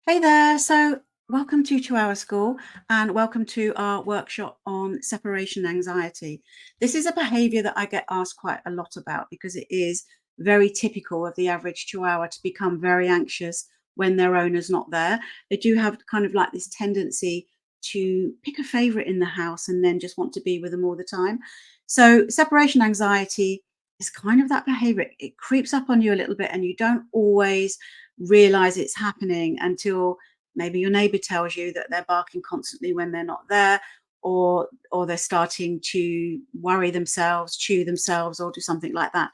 Hey there. So, welcome to Chihuahua School and welcome to our workshop on separation anxiety. This is a behavior that I get asked quite a lot about because it is very typical of the average Chihuahua to become very anxious when their owner's not there. They do have kind of like this tendency to pick a favorite in the house and then just want to be with them all the time. So, separation anxiety is kind of that behavior. It creeps up on you a little bit and you don't always realize it's happening until maybe your neighbor tells you that they're barking constantly when they're not there, or they're starting to worry themselves, chew themselves, or do something like that.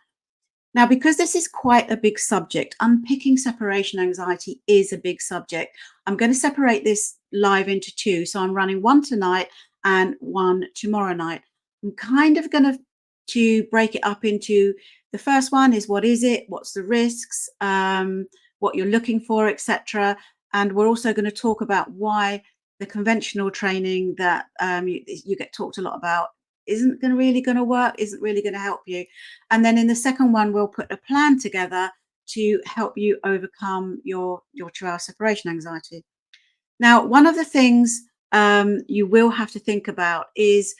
Now, because this is quite a big subject, unpicking separation anxiety is a big subject. I'm going to separate this live into two. So I'm running one tonight and one tomorrow night. I'm kind of going to break it up into the first one is what is it? What's the risks? What you're looking for, etc. And we're also going to talk about why the conventional training that you get talked a lot about isn't really going to work, isn't really going to help you. And then in the second one, we'll put a plan together to help you overcome your Chihuahua separation anxiety. Now, one of the things you will have to think about is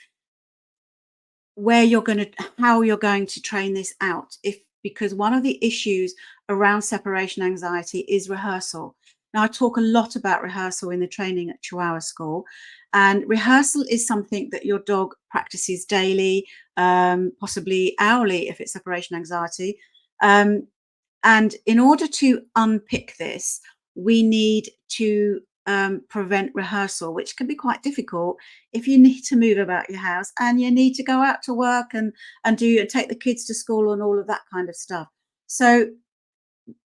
how you're going to train this out. Because one of the issues around separation anxiety is rehearsal. Now, I talk a lot about rehearsal in the training at Chihuahua School, and rehearsal is something that your dog practices daily, possibly hourly if it's separation anxiety. And in order to unpick this, we need to prevent rehearsal, which can be quite difficult if you need to move about your house and you need to go out to work and take the kids to school and all of that kind of stuff. So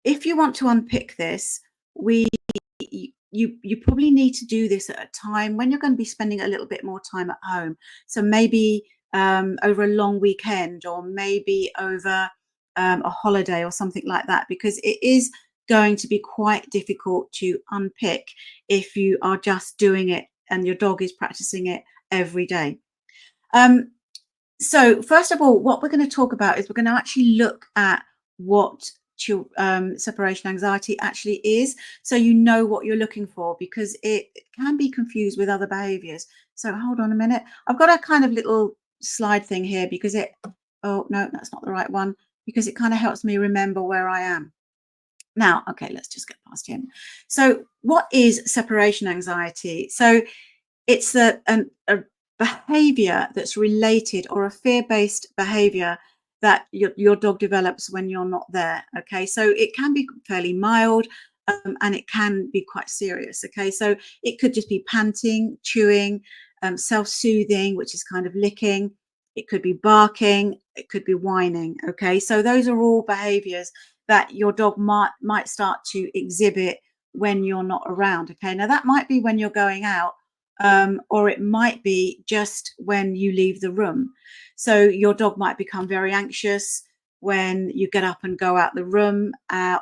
if you want to unpick this, you probably need to do this at a time when you're going to be spending a little bit more time at home. So maybe over a long weekend, or maybe over a holiday or something like that, because it is going to be quite difficult to unpick if you are just doing it and your dog is practicing it every day. So first of all, what we're going to talk about is we're going to actually look at what separation anxiety actually is, so you know what you're looking for, because it can be confused with other behaviors. So hold on a minute. I've got a kind of little slide thing here because oh no, that's not the right one, because it kind of helps me remember where I am. Now, okay, let's just get past him. So what is separation anxiety? So it's a behavior that's related, or a fear-based behavior that your dog develops when you're not there. Okay, so it can be fairly mild, and it can be quite serious. Okay, so it could just be panting, chewing, self-soothing, which is kind of licking. It could be barking, it could be whining. Okay, so those are all behaviors that your dog might start to exhibit when you're not around. Okay, now that might be when you're going out, or it might be just when you leave the room. So your dog might become very anxious when you get up and go out the room,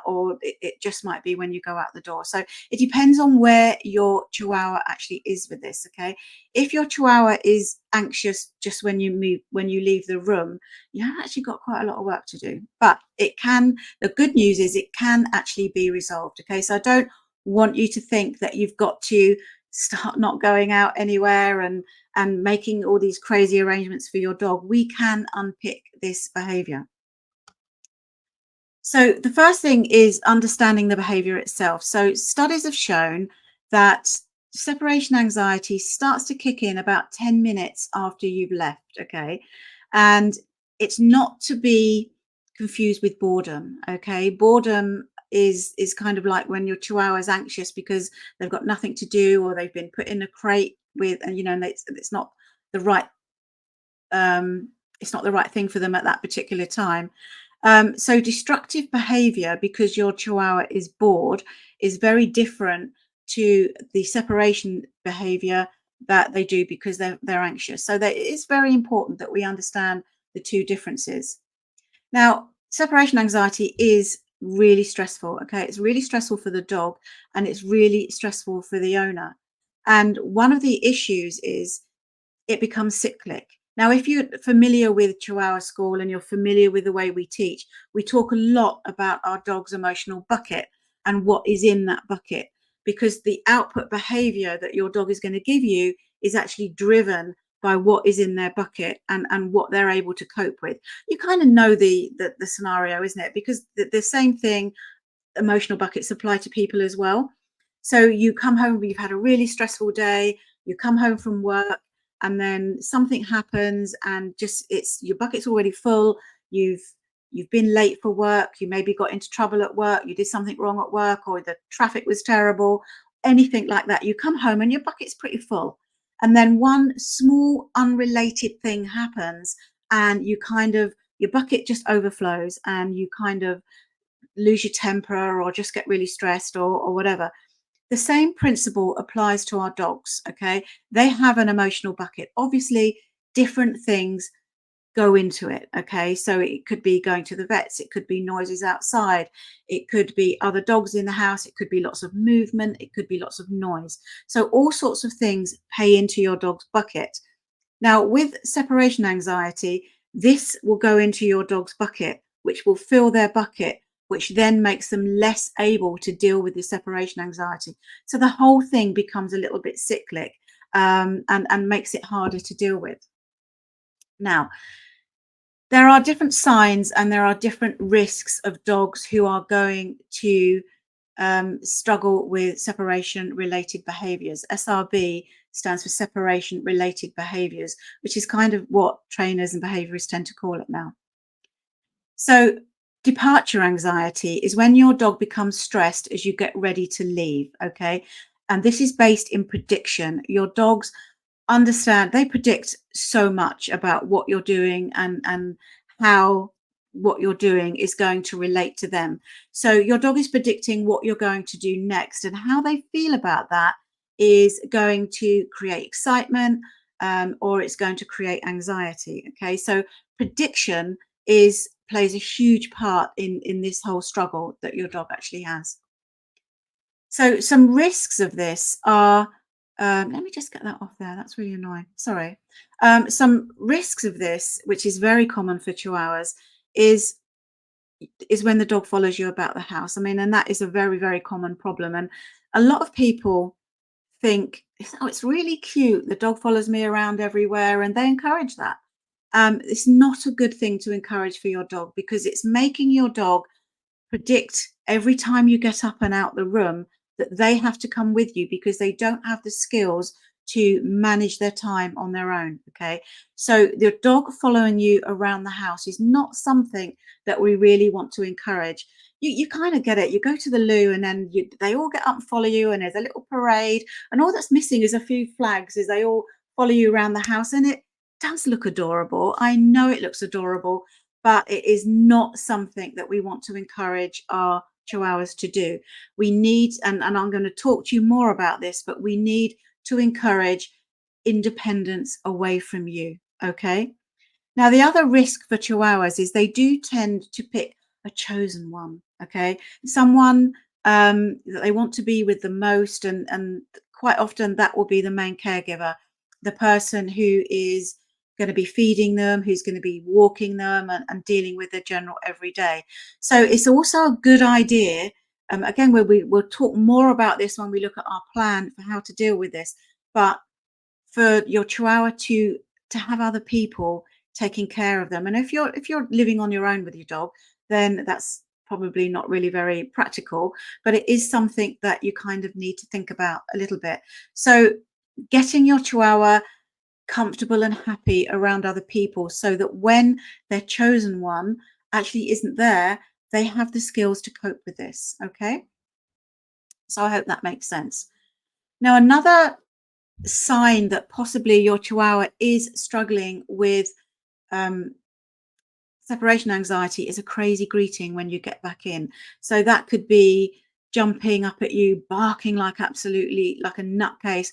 or it just might be when you go out the door. So it depends on where your Chihuahua actually is with this. Okay, if your Chihuahua is anxious just when you leave the room, you have actually got quite a lot of work to do. But the good news is it can actually be resolved. Okay, so I don't want you to think that you've got to start not going out anywhere and making all these crazy arrangements for your dog. We can unpick this behavior. So the first thing is understanding the behavior itself. So studies have shown that separation anxiety starts to kick in about 10 minutes after you've left. Okay, and it's not to be confused with boredom. Okay, boredom is kind of like when your Chihuahua is anxious because they've got nothing to do, or they've been put in a crate with, and and it's not the right it's not the right thing for them at that particular time. So destructive behavior because your Chihuahua is bored is very different to the separation behavior that they do because they're anxious. So it is very important that we understand the two differences. Now, separation anxiety is really stressful. Okay, it's really stressful for the dog, and it's really stressful for the owner. And one of the issues is it becomes cyclic. Now, if you're familiar with Chihuahua School and you're familiar with the way we teach, we talk a lot about our dog's emotional bucket and what is in that bucket, because the output behavior that your dog is going to give you is actually driven by what is in their bucket and what they're able to cope with. You kind of know the scenario, isn't it? Because the same thing, emotional buckets apply to people as well. So you come home, you've had a really stressful day, you come home from work, and then something happens and just it's your bucket's already full. You've been late for work, you maybe got into trouble at work, you did something wrong at work, or the traffic was terrible, anything like that. You come home and your bucket's pretty full. And then one small unrelated thing happens and you kind of your bucket just overflows and you kind of lose your temper or just get really stressed or whatever. The same principle applies to our dogs. Okay. They have an emotional bucket. Obviously, different things go into it. Okay. So it could be going to the vets, it could be noises outside, it could be other dogs in the house, it could be lots of movement, it could be lots of noise. So all sorts of things pay into your dog's bucket. Now, with separation anxiety, this will go into your dog's bucket, which will fill their bucket, which then makes them less able to deal with the separation anxiety. So the whole thing becomes a little bit cyclic, and makes it harder to deal with. Now, there are different signs and there are different risks of dogs who are going to struggle with separation related behaviors. SRB stands for separation related behaviors, which is kind of what trainers and behaviorists tend to call it now. So, departure anxiety is when your dog becomes stressed as you get ready to leave. Okay. And this is based in prediction. Your dogs understand, they predict so much about what you're doing and how what you're doing is going to relate to them. So your dog is predicting what you're going to do next, and how they feel about that is going to create excitement, or it's going to create anxiety. Okay, so prediction is plays a huge part in this whole struggle that your dog actually has. So some risks of this are, let me just get that off there. That's really annoying. Sorry. Some risks of this, which is very common for Chihuahuas, is when the dog follows you about the house. I mean, and that is a very, very common problem. And a lot of people think, oh, it's really cute. The dog follows me around everywhere, and they encourage that. It's not a good thing to encourage for your dog, because it's making your dog predict every time you get up and out the room that they have to come with you, because they don't have the skills to manage their time on their own. Okay, so the dog following you around the house is not something that we really want to encourage. You kind of get it. You go to the loo and then they all get up and follow you, and there's a little parade, and all that's missing is a few flags as they all follow you around the house, and it does look adorable. I know it looks adorable, but it is not something that we want to encourage our Chihuahuas to do. We need, and I'm going to talk to you more about this, but we need to encourage independence away from you. Okay. Now, the other risk for Chihuahuas is they do tend to pick a chosen one. Okay. Someone that they want to be with the most, and quite often that will be the main caregiver, the person who is going to be feeding them, who's going to be walking them and dealing with their general everyday. So it's also a good idea. Again, we'll talk more about this when we look at our plan for how to deal with this. But for your Chihuahua to have other people taking care of them, and if you're living on your own with your dog, then that's probably not really very practical. But it is something that you kind of need to think about a little bit. So getting your Chihuahua comfortable and happy around other people, so that when their chosen one actually isn't there, they have the skills to cope with this. Okay, so I hope that makes sense. Now, another sign that possibly your Chihuahua is struggling with um, separation anxiety is a crazy greeting when you get back in. So that could be jumping up at you, barking like absolutely like a nutcase,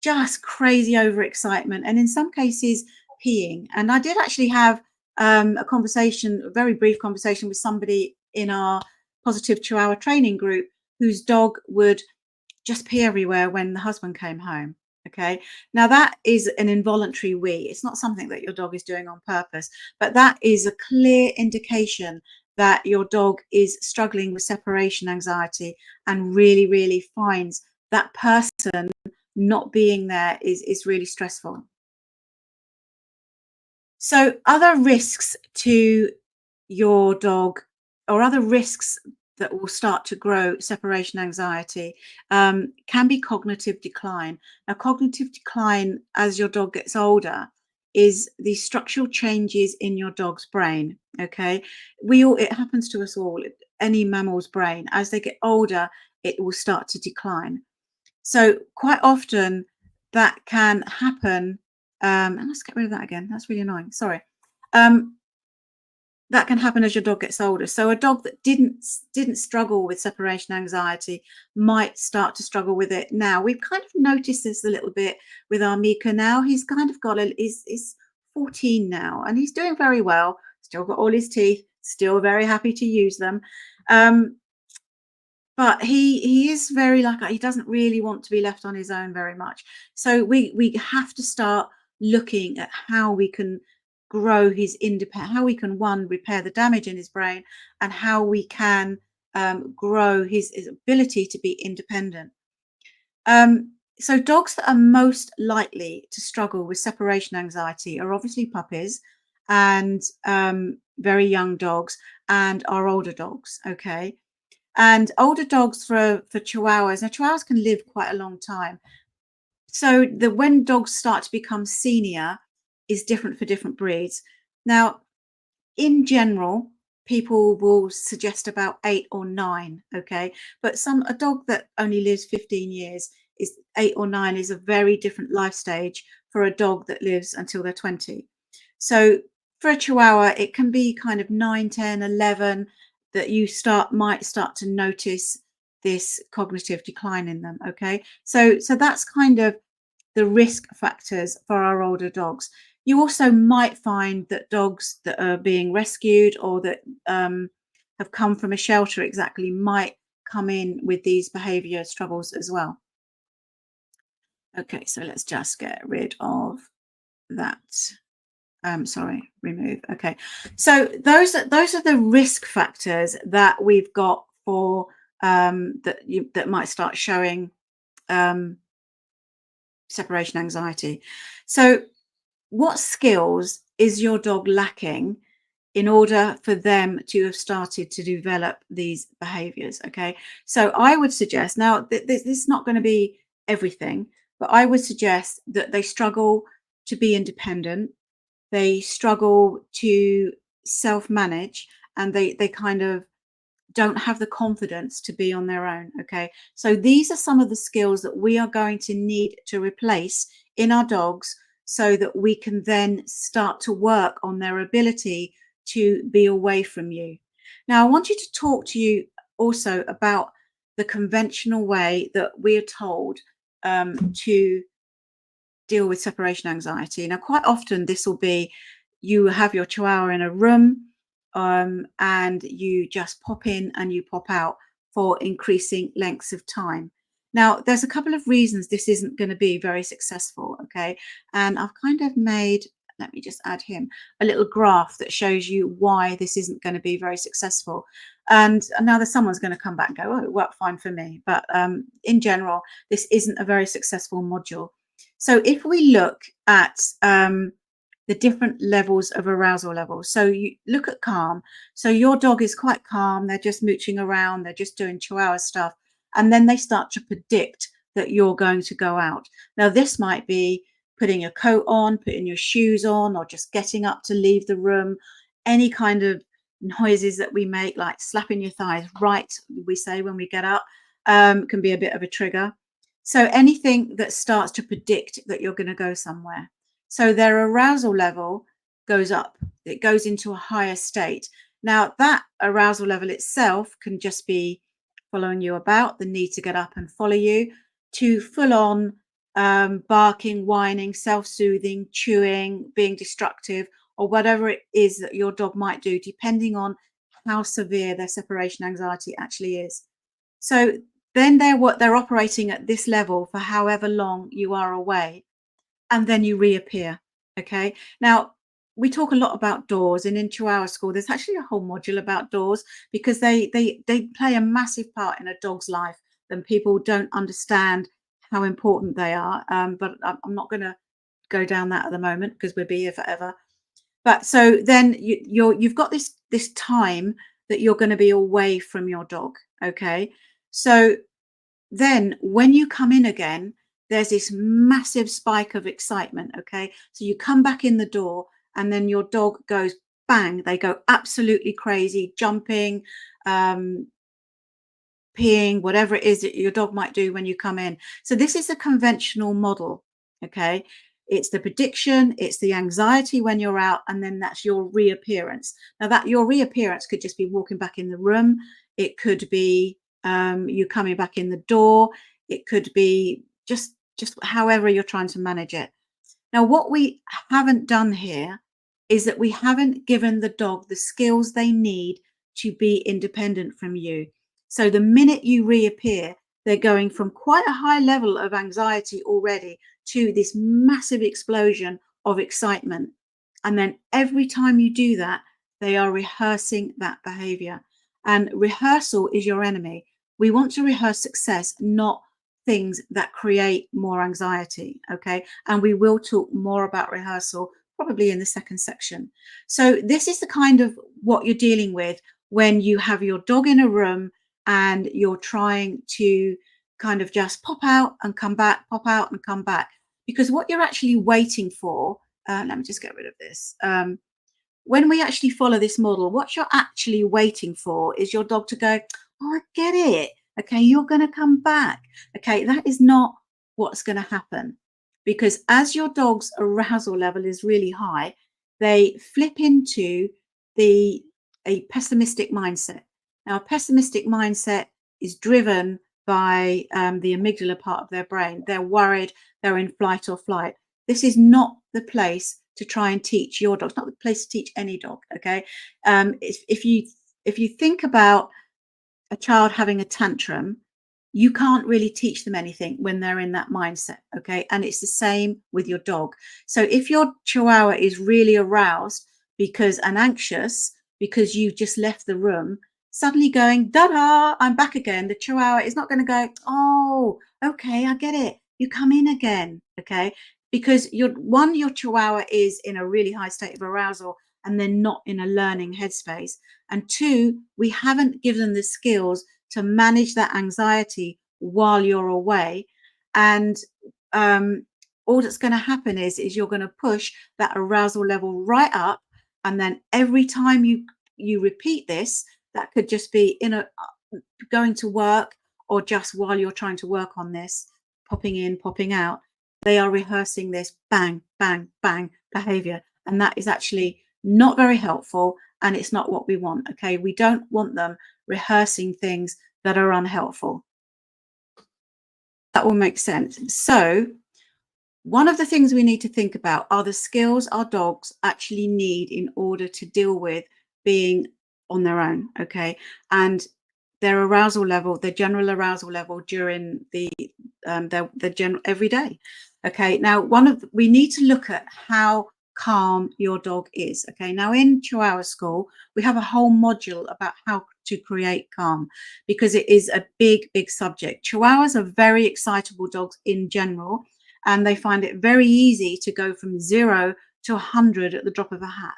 just crazy overexcitement, and in some cases peeing. And I did actually have a conversation, a very brief conversation with somebody in our positive Chihuahua training group whose dog would just pee everywhere when the husband came home. Okay. Now that is an involuntary wee. It's not something that your dog is doing on purpose, but that is a clear indication that your dog is struggling with separation anxiety and really, really finds that person not being there is really stressful. So other risks to your dog, or other risks that will start to grow separation anxiety, can be cognitive decline. Now, cognitive decline as your dog gets older is the structural changes in your dog's brain. Okay, it happens to us all. Any mammal's brain, as they get older, it will start to decline. So quite often that can happen. And let's get rid of that again. That's really annoying. Sorry. Um, that can happen as your dog gets older. So a dog that didn't struggle with separation anxiety might start to struggle with it now. We've kind of noticed this a little bit with our Mika now. He's kind of got he's 14 now, and he's doing very well. Still got all his teeth. Still very happy to use them. But he is very, like, he doesn't really want to be left on his own very much. So we have to start looking at how we can grow his independent, how we can, one, repair the damage in his brain, and how we can grow his ability to be independent. So dogs that are most likely to struggle with separation anxiety are obviously puppies and very young dogs and our older dogs. Okay. And older dogs for Chihuahuas. Now, Chihuahuas can live quite a long time. So when dogs start to become senior is different for different breeds. Now, in general, people will suggest about 8 or 9. Okay, but a dog that only lives 15 years, is 8 or 9 is a very different life stage for a dog that lives until they're 20. So for a Chihuahua, it can be kind of 9, 10, 11 that you might start to notice this cognitive decline in them. Okay, so that's kind of the risk factors for our older dogs. You also might find that dogs that are being rescued or that have come from a shelter exactly might come in with these behavior struggles as well. Okay, so let's just get rid of that. Sorry, remove. Okay, so those are the risk factors that we've got for that might start showing separation anxiety. So what skills is your dog lacking in order for them to have started to develop these behaviors? Okay, so I would suggest, now this is not going to be everything, but I would suggest that they struggle to be independent, they struggle to self-manage, and they kind of don't have the confidence to be on their own. Okay, so these are some of the skills that we are going to need to replace in our dogs so that we can then start to work on their ability to be away from you. Now, I want you to talk to you also about the conventional way that we are told to deal with separation anxiety. Now, quite often this will be, you have your Chihuahua in a room and you just pop in and you pop out for increasing lengths of time. Now, there's a couple of reasons this isn't going to be very successful. Okay, and I've kind of made, let me just add him, a little graph that shows you why this isn't going to be very successful. And now there's someone's going to come back and go, oh, it worked fine for me. But in general, this isn't a very successful module. So if we look at the different levels of arousal levels, so you look at calm. So your dog is quite calm. They're just mooching around. They're just doing Chihuahua stuff. And then they start to predict that you're going to go out. Now, this might be putting your coat on, putting your shoes on, or just getting up to leave the room. Any kind of noises that we make, like slapping your thighs, right, we say when we get up, can be a bit of a trigger. So anything that starts to predict that you're going to go somewhere. So their arousal level goes up. It goes into a higher state. Now, that arousal level itself can just be following you about, the need to get up and follow you, to full on barking, whining, self-soothing, chewing, being destructive, or whatever it is that your dog might do, depending on how severe their separation anxiety actually is. So then they're operating at this level for however long you are away, and then you reappear. Okay. Now, we talk a lot about doors, and in Chihuahua School, there's actually a whole module about doors because they play a massive part in a dog's life. then people don't understand how important they are. But I'm not going to go down that at the moment because we'll be here forever. But so then you've got this time that you're going to be away from your dog. Okay. So then when you come in again, there's this massive spike of excitement. Okay. So you come back in the door and then your dog goes bang, they go absolutely crazy, jumping, um, peeing, whatever it is that your dog might do when you come in. So this is a conventional model. Okay. It's the prediction, it's the anxiety when you're out, and then that's your reappearance. Now that your reappearance could just be walking back in the room. It could be you coming back in the door. It could be just however you're trying to manage it. Now, what we haven't done here is that we haven't given the dog the skills they need to be independent from you. So the minute you reappear, they're going from quite a high level of anxiety already to this massive explosion of excitement. And then every time you do that, they are rehearsing that behavior. And rehearsal is your enemy. We want to rehearse success, not things that create more anxiety. Okay. And we will talk more about rehearsal probably in the second section. So this is the kind of what you're dealing with when you have your dog in a room and you're trying to kind of just pop out and come back, pop out and come back. Because what you're actually waiting for, let me just get rid of this. When we actually follow this model, what you're actually waiting for is your dog to go, oh, I get it. Okay, you're going to come back. Okay, that is not what's going to happen. Because as your dog's arousal level is really high, they flip into a pessimistic mindset. Now, a pessimistic mindset is driven by the amygdala part of their brain. They're worried, they're in flight or flight. This is not the place to try and teach your dog. It's not the place to teach any dog. Okay, if you think about a child having a tantrum, you can't really teach them anything when they're in that mindset. Okay, and it's the same with your dog. So if your Chihuahua is really aroused and anxious because you just left the room, suddenly going, da-da, I'm back again, the Chihuahua is not going to go, oh, okay, I get it, you come in again. Okay, because your Chihuahua is in a really high state of arousal and they're not in a learning headspace. And two, we haven't given them the skills to manage that anxiety while you're away. And all that's going to happen is you're going to push that arousal level right up. And then every time you repeat this, that could just be going to work or just while you're trying to work on this, popping in, popping out, they are rehearsing this bang, bang, bang behavior. And that is actually not very helpful. And it's not what we want. Okay. We don't want them rehearsing things that are unhelpful. That will make sense. So one of the things we need to think about are the skills our dogs actually need in order to deal with being on their own. Okay. And their arousal level, their general arousal level during their general every day. Okay. Now, we need to look at how calm your dog is. Okay. Now in Chihuahua School, we have a whole module about how to create calm because it is a big, big subject. Chihuahuas are very excitable dogs in general, and they find it very easy to go from 0 to 100 at the drop of a hat.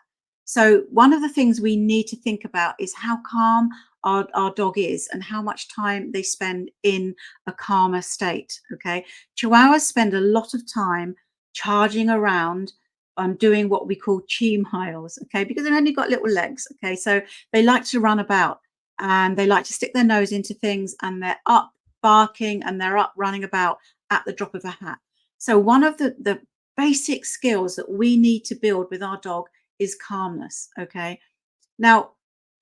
So one of the things we need to think about is how calm our dog is and how much time they spend in a calmer state. Okay. Chihuahuas spend a lot of time charging around doing what we call chee-miles. Okay. Because they've only got little legs. Okay. So they like to run about and they like to stick their nose into things, and they're up barking and they're up running about at the drop of a hat. So one of the basic skills that we need to build with our dog is calmness. Okay. Now,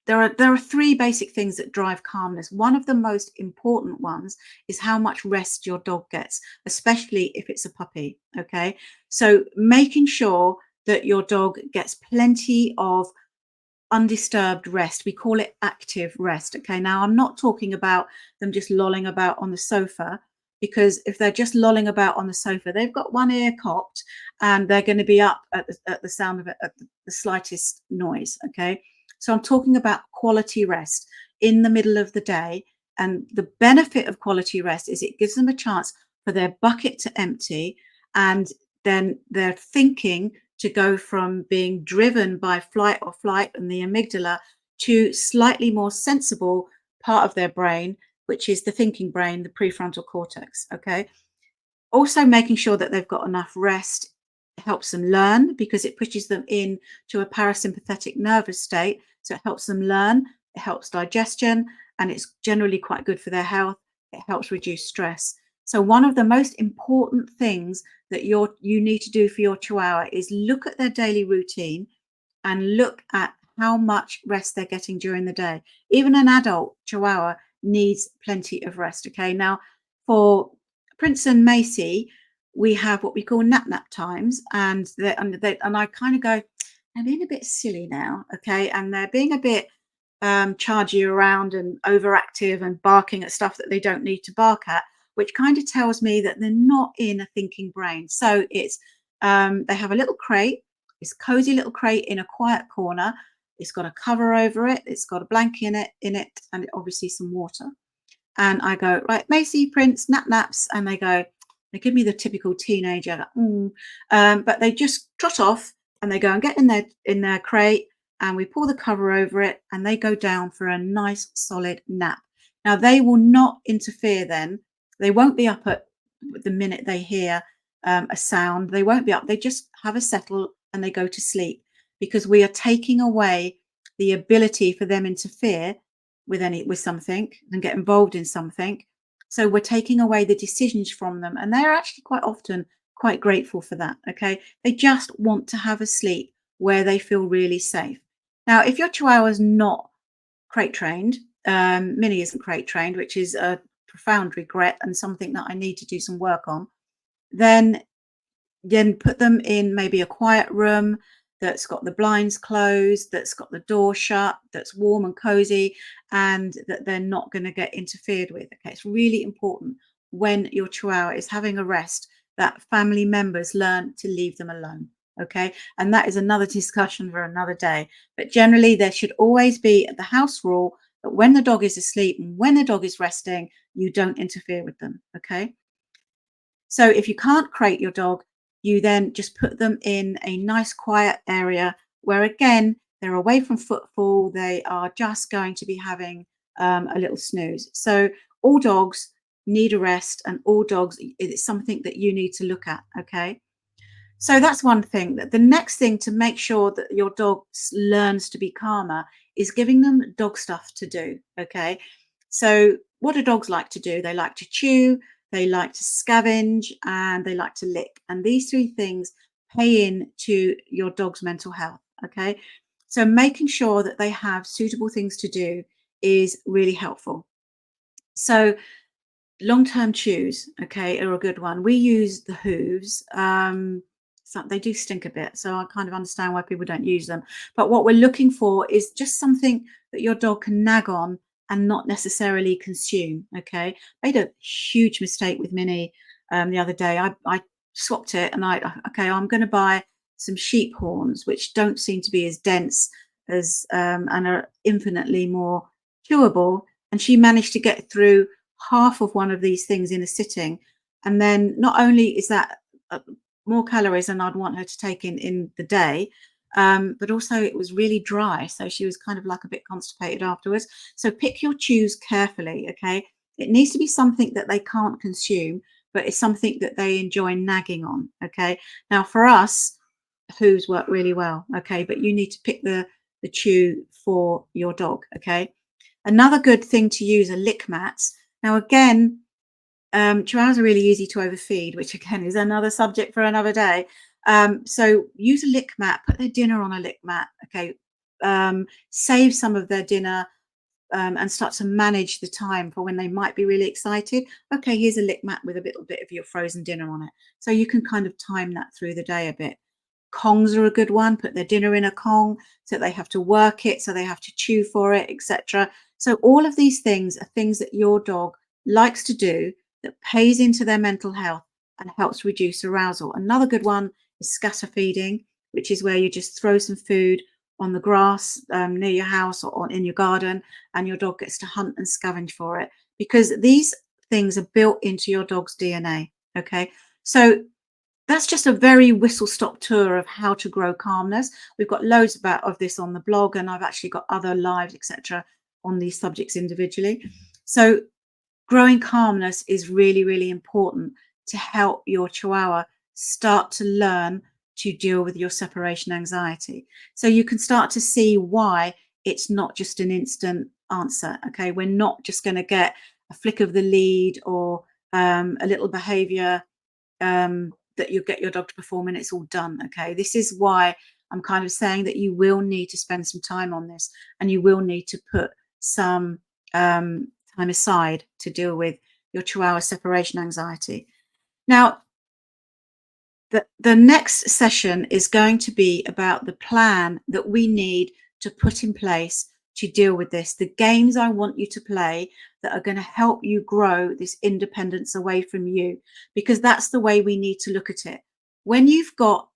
there are three basic things that drive calmness. One of the most important ones is how much rest your dog gets, especially if it's a puppy. Okay. So making sure that your dog gets plenty of undisturbed rest. We call it active rest. Okay. Now, I'm not talking about them just lolling about on the sofa, because if they're just lolling about on the sofa, they've got one ear cocked and they're going to be up at the sound of it, at the slightest noise. Okay. So I'm talking about quality rest in the middle of the day. And the benefit of quality rest is it gives them a chance for their bucket to empty, and then their thinking to go from being driven by flight or flight and the amygdala to slightly more sensible part of their brain, which is the thinking brain, the prefrontal cortex. Okay. Also, making sure that they've got enough rest helps them learn because it pushes them into a parasympathetic nervous state. So it helps them learn, it helps digestion, and it's generally quite good for their health. It helps reduce stress. So one of the most important things that you need to do for your chihuahua is look at their daily routine and look at how much rest they're getting during the day. Even an adult chihuahua needs plenty of rest. Okay. Now, for Prince and Macy, we have what we call nap times, and I kind of go, they're being a bit silly now, okay, and they're being a bit chargy around and overactive and barking at stuff that they don't need to bark at, which kind of tells me that they're not in a thinking brain. So it's they have a little crate, this cozy little crate in a quiet corner. It's got a cover over it. It's got a blanket in it, and obviously some water. And I go, right, Macy, Prince, naps. And they give me the typical teenager, like, but they just trot off and they go and get in their crate, and we pull the cover over it and they go down for a nice solid nap. Now they will not interfere then. They won't be up at the minute they hear a sound. They won't be up. They just have a settle and they go to sleep, because we are taking away the ability for them interfere with something and get involved in something. So we're taking away the decisions from them, and they're actually quite often quite grateful for that. Okay, they just want to have a sleep where they feel really safe. Now, if your chihuahua is not crate trained, Minnie isn't crate trained, which is a profound regret and something that I need to do some work on, then put them in maybe a quiet room that's got the blinds closed, that's got the door shut, that's warm and cozy, and that they're not going to get interfered with. Okay, it's really important when your chihuahua is having a rest that family members learn to leave them alone. Okay, and that is another discussion for another day. But generally, there should always be the house rule that when the dog is asleep and when the dog is resting, you don't interfere with them. Okay. So if you can't crate your dog, you then just put them in a nice quiet area where, again, they're away from footfall. They are just going to be having a little snooze. So all dogs need a rest, and all dogs, it's something that you need to look at. Okay. So that's one thing. The next thing to make sure that your dog learns to be calmer is giving them dog stuff to do. Okay. So what do dogs like to do? They like to chew, they like to scavenge, and they like to lick. And these three things pay in to your dog's mental health. Okay. So making sure that they have suitable things to do is really helpful. So long-term chews, okay, are a good one. We use the hooves. So they do stink a bit, so I kind of understand why people don't use them. But what we're looking for is just something that your dog can nag on and not necessarily consume. Okay, I made a huge mistake with Minnie the other day. I swapped it, and I'm going to buy some sheep horns, which don't seem to be as dense as and are infinitely more chewable. And she managed to get through half of one of these things in a sitting. And then not only is that more calories than I'd want her to take in the day, but also it was really dry. So she was kind of like a bit constipated afterwards. So pick your chews carefully, okay? It needs to be something that they can't consume, but it's something that they enjoy nagging on, okay? Now for us, hooves work really well, okay? But you need to pick the chew for your dog, okay? Another good thing to use are lick mats. Now, again, chihuahuas are really easy to overfeed, which again is another subject for another day. So use a lick mat, put their dinner on a lick mat, okay? Save some of their dinner and start to manage the time for when they might be really excited. Okay, here's a lick mat with a little bit of your frozen dinner on it. So you can kind of time that through the day a bit. Kongs are a good one. Put their dinner in a Kong so they have to work it, so they have to chew for it, etc. So all of these things are things that your dog likes to do that pays into their mental health and helps reduce arousal. Another good one is scatter feeding, which is where you just throw some food on the grass near your house or in your garden, and your dog gets to hunt and scavenge for it. because these things are built into your dog's DNA. Okay. So that's just a very whistle stop tour of how to grow calmness. We've got loads about of this on the blog, and I've actually got other lives, etc., on these subjects individually. So growing calmness is really, really important to help your Chihuahua start to learn to deal with your separation anxiety. So you can start to see why it's not just an instant answer. Okay, we're not just going to get a flick of the lead or a little behavior that you get your dog to perform and it's all done. Okay, this is why I'm kind of saying that you will need to spend some time on this, and you will need to put some time aside to deal with your Chihuahua separation anxiety. Now, the next session is going to be about the plan that we need to put in place to deal with this, the games I want you to play that are going to help you grow this independence away from you, because that's the way we need to look at it. When you've got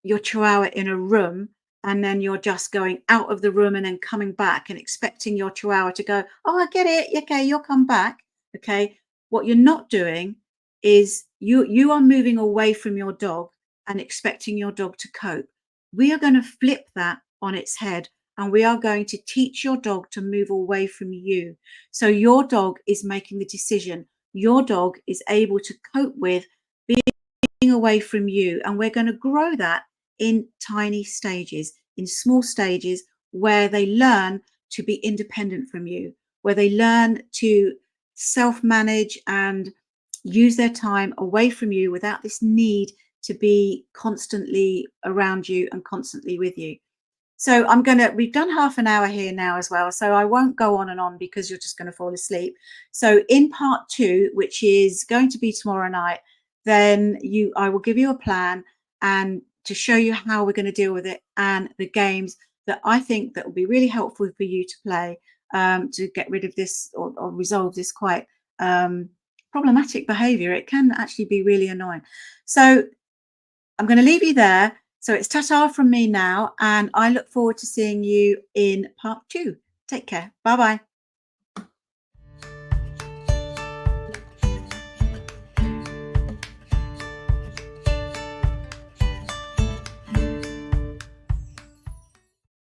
your Chihuahua in a room and then you're just going out of the room and then coming back and expecting your Chihuahua to go, oh, I get it. Okay, you'll come back. Okay. What you're not doing is you are moving away from your dog and expecting your dog to cope. We are going to flip that on its head, and we are going to teach your dog to move away from you. So your dog is making the decision. Your dog is able to cope with being away from you, and we're going to grow that in tiny stages, in small stages, where they learn to be independent from you, where they learn to self-manage and use their time away from you without this need to be constantly around you and constantly with you. So we've done half an hour here now as well. So I won't go on and on because you're just going to fall asleep. So in part 2, which is going to be tomorrow night, then I will give you a plan and to show you how we're going to deal with it, and the games that I think that will be really helpful for you to play to get rid of this or resolve this quite problematic behavior. It can actually be really annoying. So I'm going to leave you there. So it's ta-ta from me now, and I look forward to seeing you in part 2. Take care. Bye-bye.